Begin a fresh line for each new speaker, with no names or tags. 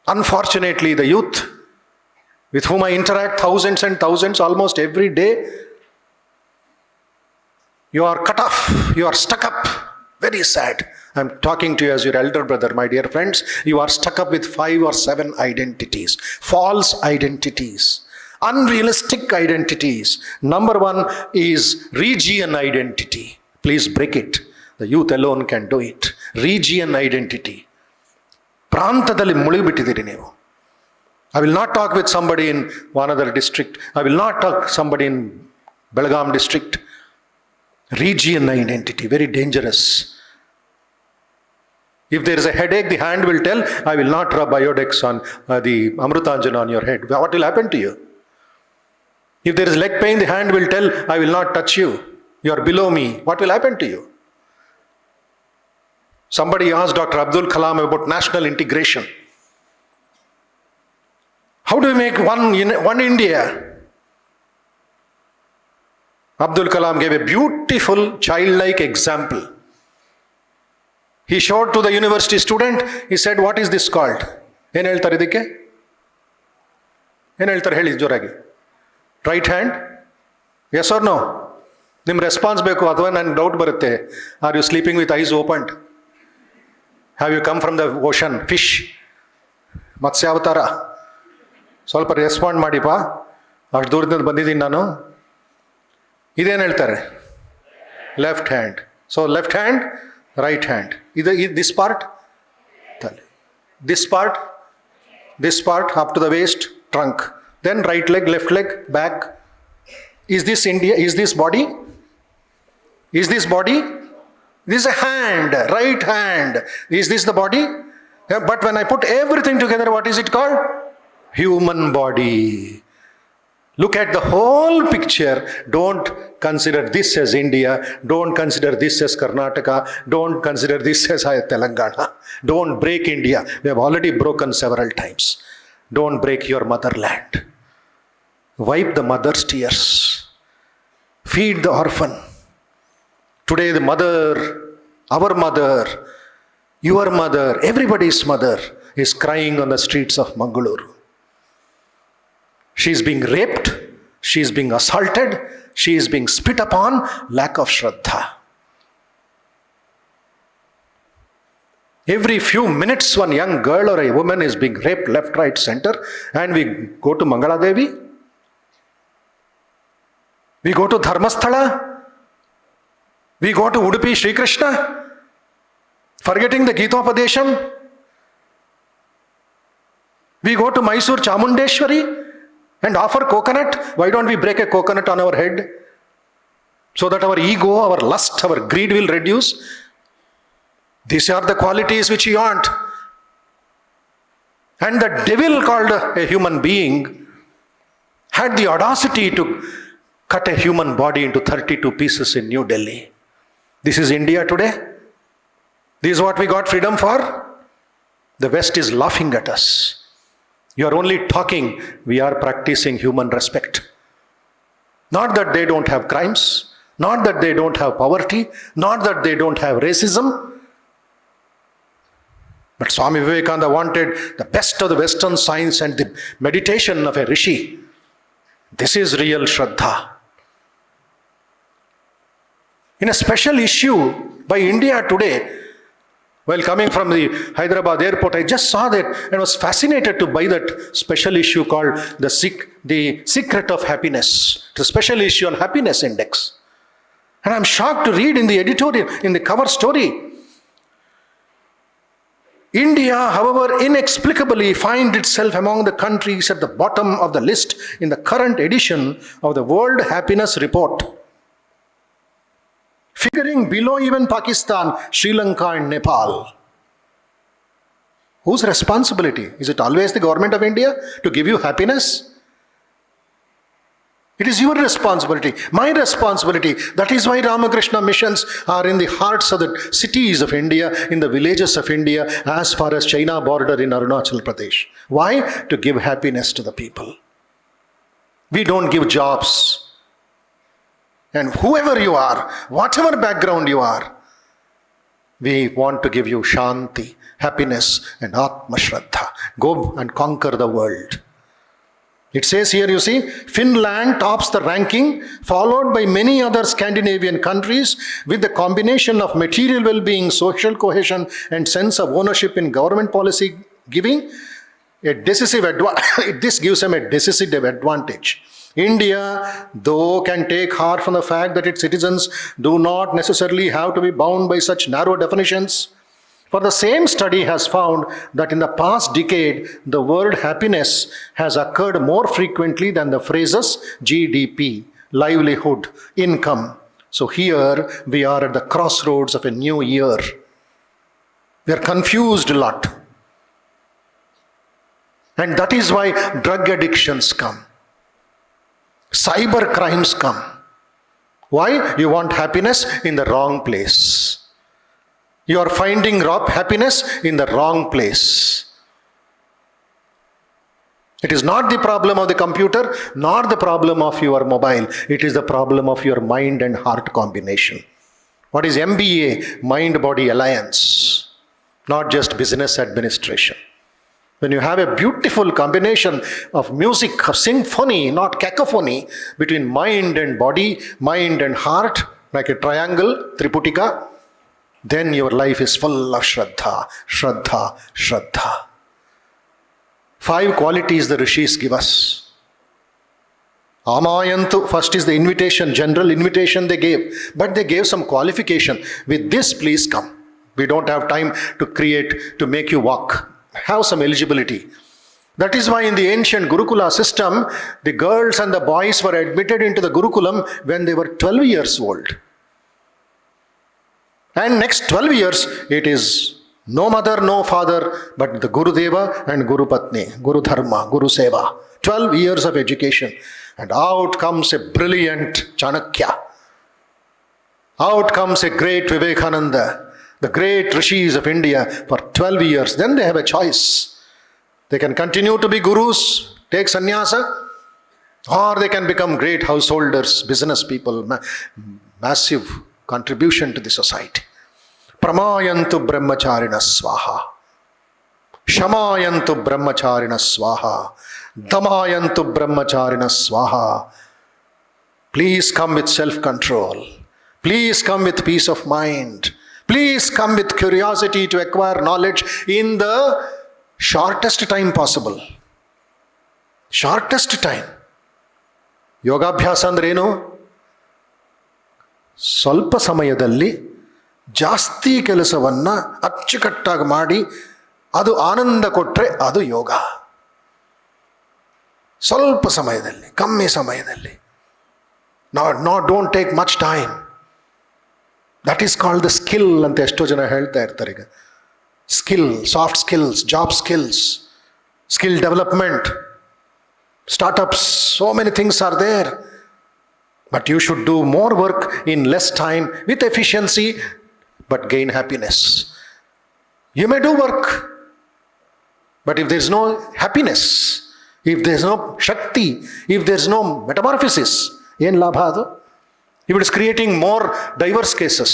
Unfortunately, the youth with whom I interact thousands and thousands almost every day, you are cut off, you are stuck up. Very sad. I'm talking to you as your elder brother, my dear friends. You are stuck up with 5 or 7 identities, false identities, unrealistic identities. Number 1 is region identity. Please break it. The youth alone can do it. Region identity. ಪ್ರಾಂತದಲ್ಲಿ ಮುಳುಗಿಬಿಟ್ಟಿದ್ದೀರಿ ನೀವು. I will not talk with somebody in one other district. I will not talk somebody in Belgaum district. Region identity, very dangerous. If there is a headache, the hand will tell, I will not rub Iodex on the Amrutanjana on your head. What will happen to you? If there is leg pain, the hand will tell, I will not touch you. You are below me. What will happen to you? Somebody asked Dr. Abdul Kalam about national integration. How do we make one India? Abdul Kalam gave a beautiful childlike example. He showed to the university student, he said, what is this called? ಏನು ಹೇಳ್ತಾರೆ ಇದಕ್ಕೆ? ಏನು ಹೇಳ್ತಾರೆ ಹೇಳಿ ಜೋರಾಗಿ? Right hand? Yes or no? ನಿಮ್ಮ response ಬೇಕು, ಅಥವಾ ನನಗೆ ಡೌಟ್ ಬರುತ್ತೆ. Are you sleeping with eyes opened? Have you come from the ocean? Fish? ಮತ್ಸ್ಯಾವತಾರ? ಸ್ವಲ್ಪ ರೆಸ್ಪಾಂಡ್ ಮಾಡಿಪ್ಪ, ಅಷ್ಟು ದೂರದಿಂದ ಬಂದಿದ್ದೀನಿ ನಾನು. ಇದೇನು ಹೇಳ್ತಾರೆ? Left hand. So left hand, right hand. This part, this part up to the waist, trunk. Then right leg, left leg, back. Is this India? Is this body? Is this body? This is a hand, right hand. Is this the body? But when I put everything together, what is it called? Human body. Look at the whole picture. Don't consider this as India. Don't consider this as Karnataka. Don't consider this as Telangana. Don't break India. We have already broken several times. Don't break your motherland. Wipe the mother's tears. Feed the orphan. Today the mother, our mother, your mother, everybody's mother is crying on the streets of Mangaluru. She is being raped, she is being assaulted, she is being spit upon, lack of Shraddha. Every few minutes one young girl or a woman is being raped left, right, center, and we go to Mangala Devi, we go to Dharmasthala, we go to Udupi Sri Krishna, forgetting the Gitopadesham. We go to Mysore Chamundeshwari and offer coconut. Why don't we break a coconut on our head so that our ego, our lust, our greed will reduce? These are the qualities which you want. And the devil, called a human being, had the audacity to cut a human body into 32 pieces in New Delhi. This is India today. This is what we got freedom for. The West is laughing at us. You are only talking, we are practicing human respect. Not that they don't have crimes, not that they don't have poverty, not that they don't have racism. But Swami Vivekananda wanted the best of the Western science and the meditation of a rishi. This is real Shraddha. In a special issue by India Today, while coming from the Hyderabad airport, I just saw that and was fascinated to buy that special issue called The Secret of Happiness. It's a special issue on happiness index. And I'm shocked to read in the editorial, in the cover story, India, however, inexplicably finds itself among the countries at the bottom of the list in the current edition of the World Happiness Report, figuring below even Pakistan, Sri Lanka and Nepal. Whose responsibility? Is it always the government of India to give you happiness? It is your responsibility, my responsibility. That is why Ramakrishna missions are in the hearts of the cities of India, in the villages of India, as far as China border in Arunachal Pradesh. Why? To give happiness to the people. We don't give jobs. And whoever you are, whatever background you are, we want to give you shanti, happiness and Atma Shraddha. Go and conquer the world. It says here, you see, Finland tops the ranking, followed by many other Scandinavian countries with the combination of material well-being, social cohesion, and sense of ownership in government policy giving a decisive advantage. This gives them a decisive advantage. India, though, can take heart from the fact that its citizens do not necessarily have to be bound by such narrow definitions. For the same study has found that in the past decade, the word happiness has occurred more frequently than the phrases GDP, livelihood, income. So here we are at the crossroads of a new year. We are confused a lot. And that is why drug addictions come. Cyber crimes come. Why? You want happiness in the wrong place. You are finding happiness in the wrong place. It is not the problem of the computer, nor the problem of your mobile. It is the problem of your mind and heart combination. What is MBA? Mind-Body Alliance. Not just business administration. When you have a beautiful combination of music, of symphony, not cacophony, between mind and body, mind and heart, like a triangle, Triputika, then your life is full of Shraddha, Shraddha, Shraddha. 5 qualities the rishis give us. Amayantu, first is the invitation, general invitation they gave. But they gave some qualification. With this, please come. We don't have time to make you walk. Have some eligibility. That is why in the ancient Gurukula system, the girls and the boys were admitted into the Gurukulam when they were 12 years old. And next 12 years, it is no mother, no father, but the Guru Deva and Guru Patni, Guru Dharma, Guru Seva. 12 years of education. And out comes a brilliant Chanakya. Out comes a great Vivekananda, the great rishis of India for 12 years. Then they have a choice. They can continue to be gurus, take sannyasa, or they can become great householders, business people, massive contribution to the society. Pramayantu brahmacharina swaha. Shamayantu brahmacharina swaha. Damayantu brahmacharina swaha. Please come with self-control. Please come with peace of mind. Please come with curiosity to acquire knowledge in the shortest time possible. Shortest time. Yogabhyasa ಅಂದ್ರೆ ಏನು? ಸ್ವಲ್ಪ ಸಮಯದಲ್ಲಿ ಜಾಸ್ತಿ ಕೆಲಸವನ್ನು ಅಚ್ಚುಕಟ್ಟಾಗಿ ಮಾಡಿ ಅದು ಆನಂದ ಕೊಟ್ಟರೆ ಅದು ಯೋಗ. ಸ್ವಲ್ಪ ಸಮಯದಲ್ಲಿ, ಕಮ್ಮಿ ಸಮಯದಲ್ಲಿ. Don't take much time. That is called the skill ಅಂತ ಎಷ್ಟೋ ಜನ ಹೇಳ್ತಾ ಇರ್ತಾರೆ ಈಗ. Skill, soft skills, job skills, skill development, startups, so many things are there. But you should do more work in less time with efficiency, but gain happiness. You may do work, but if there is no happiness, if there is no Shakti, if there is no metamorphosis, ಏನು ಲಾಭ ಅದು? If it is creating more diverse cases,